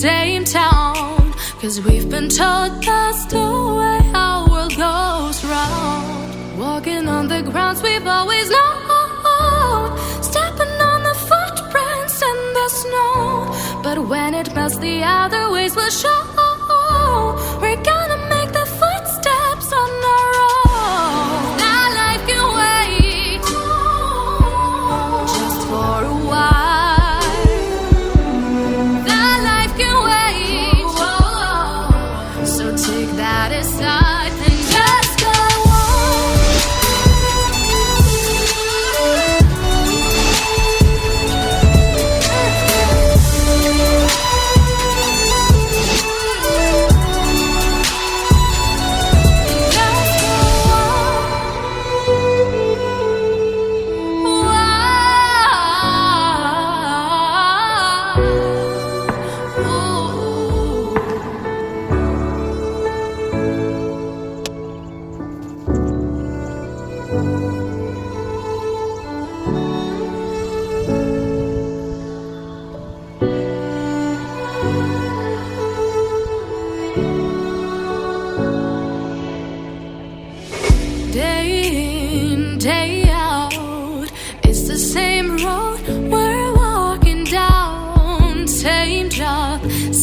same town, 'cause we've been told that's the way our world goes round. Walking on the grounds we've always known, stepping on the footprints in the snow. But when it melts, the other ways will show. We're gonna make the footsteps on our own. That life can wait just for a while. That life can wait, so take that aside and just go on.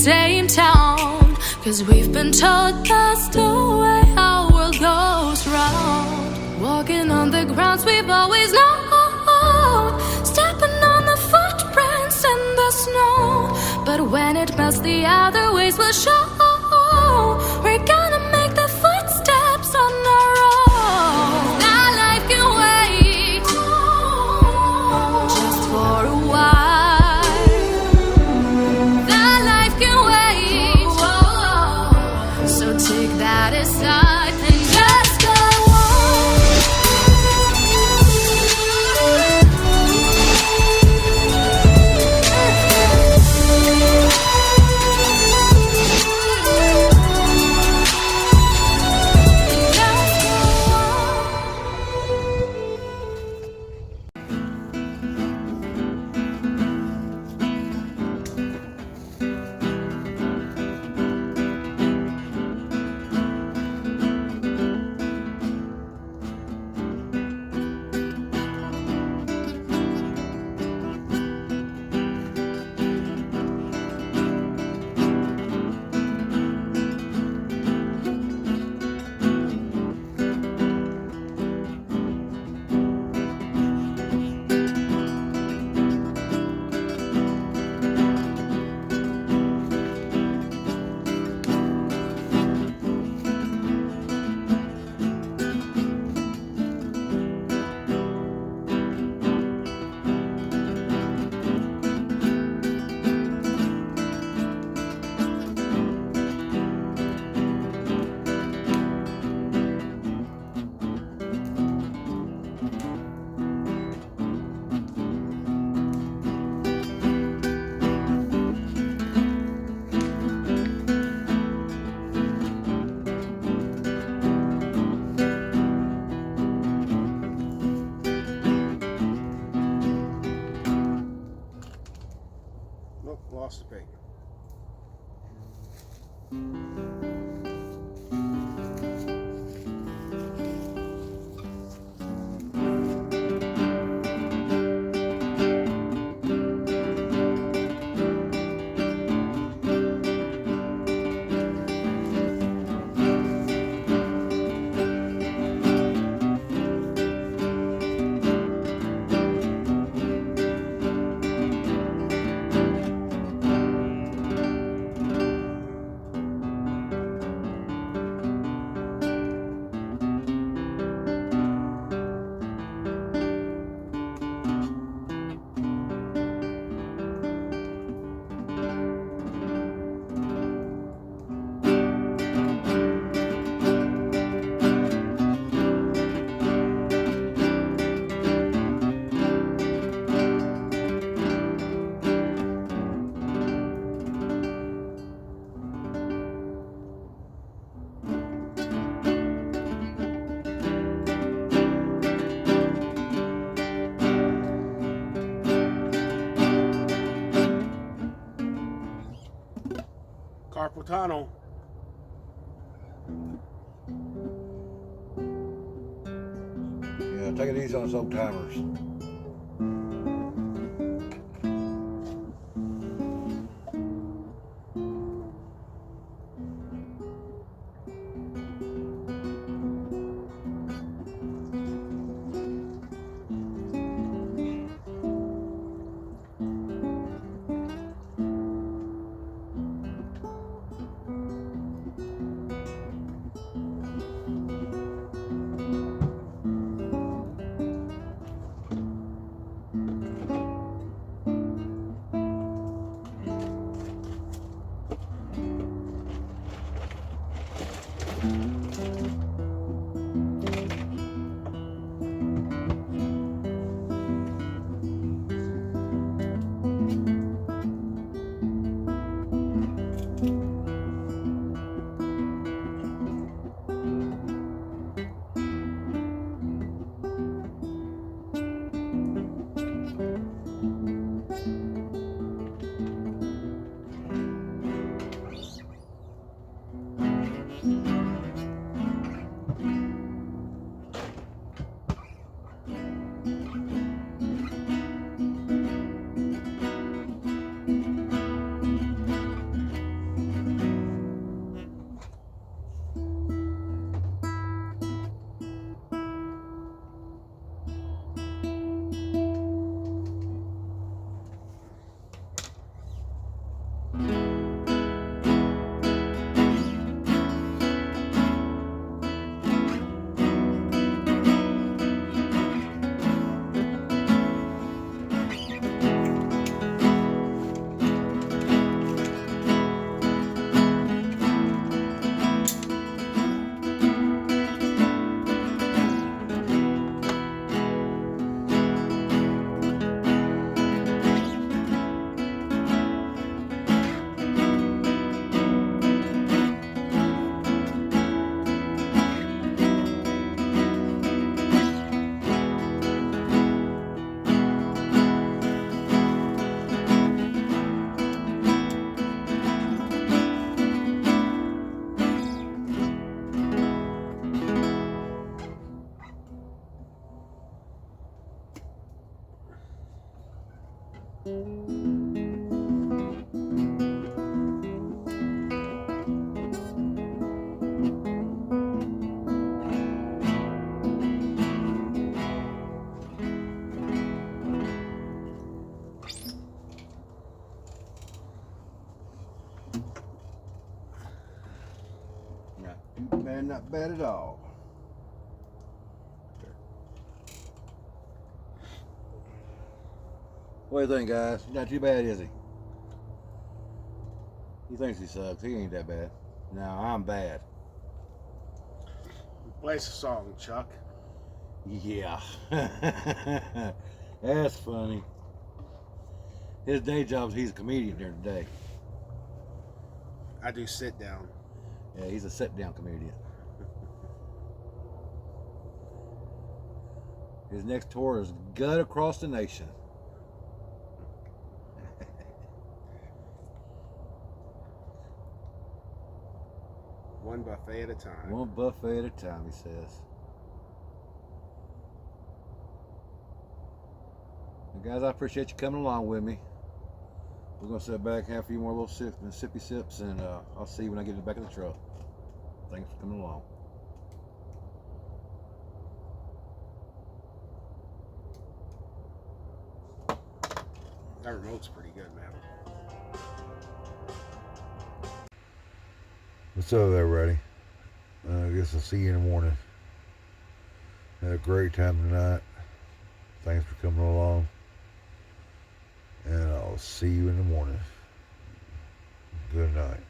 same town. Cause we've been told that's the way our world goes round. Walking on the grounds we've always known, stepping on the footprints in the snow. But when it melts, the other ways will show. We're gonna make the footsteps on our own. That life can wait just for a while. That life can wait. So take that aside and just go Lost the paper. Carpal tunnel. Yeah, take it easy on those old timers. man, not bad at all. What do you think, guys? Not too bad, is he? He thinks he sucks. He ain't that bad. No, I'm bad. Play us a song, Chuck. Yeah. That's funny. His day job, he's a comedian during the day. I do sit down. Yeah, he's a sit-down comedian. His next tour is Gut Across the Nation. One buffet at a time. One buffet at a time, he says. And guys, I appreciate you coming along with me. We're going to sit back, have a few more little sippy sips, and I'll see you when I get in the back of the truck. Thanks for coming along. That remote's pretty good, man. What's up, everybody? I guess I'll see you in the morning. Had a great time tonight. Thanks for coming along. And I'll see you in the morning. Good night.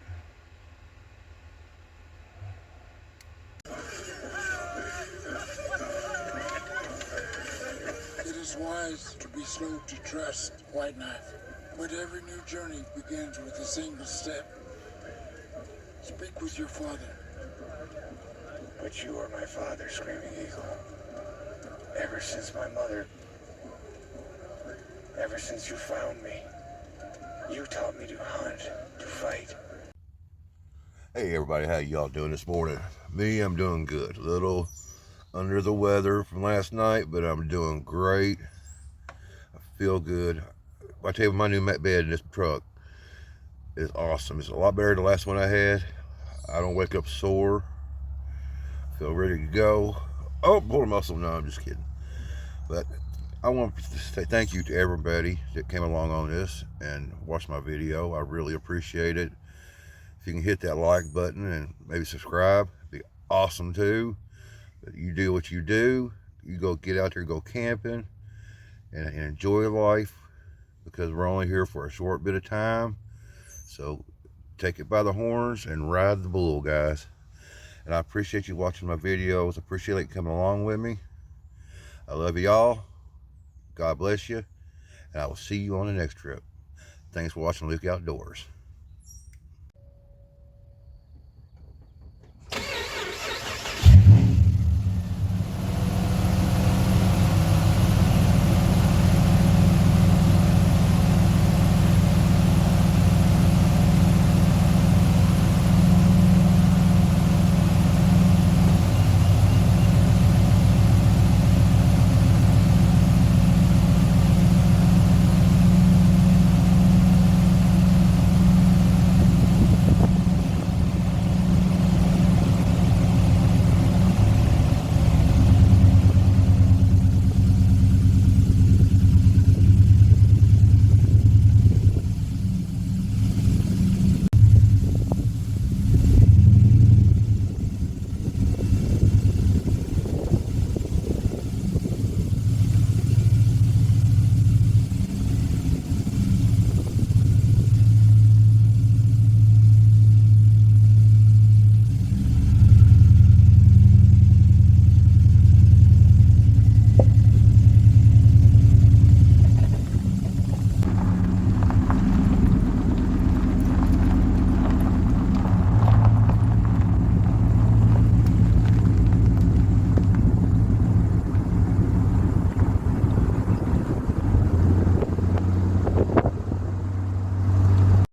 It is wise to be slow to trust, White Knife. But every new journey begins with a single step. Speak with your father. But you are my father, Screaming Eagle. Ever since my mother... Ever since you found me, you taught me to hunt, to fight. Hey everybody, how y'all doing this morning? Me, I'm doing good. A little under the weather from last night, but I'm doing great. I feel good. I tell you, my new bed in this truck is awesome. It's a lot better than the last one I had. I don't wake up sore. I feel ready to go. Oh, pull a muscle. No, I'm just kidding. But I want to say thank you to everybody that came along on this and watched my video. I really appreciate it. If you can hit that like button and maybe subscribe, it'd be awesome too. But you do what you do. You go get out there, go camping, and enjoy life, because we're only here for a short bit of time. So take it by the horns and ride the bull, guys. And I appreciate you watching my videos. I appreciate you coming along with me. I love y'all. God bless you. And I will see you on the next trip. Thanks for watching Luke Outdoors.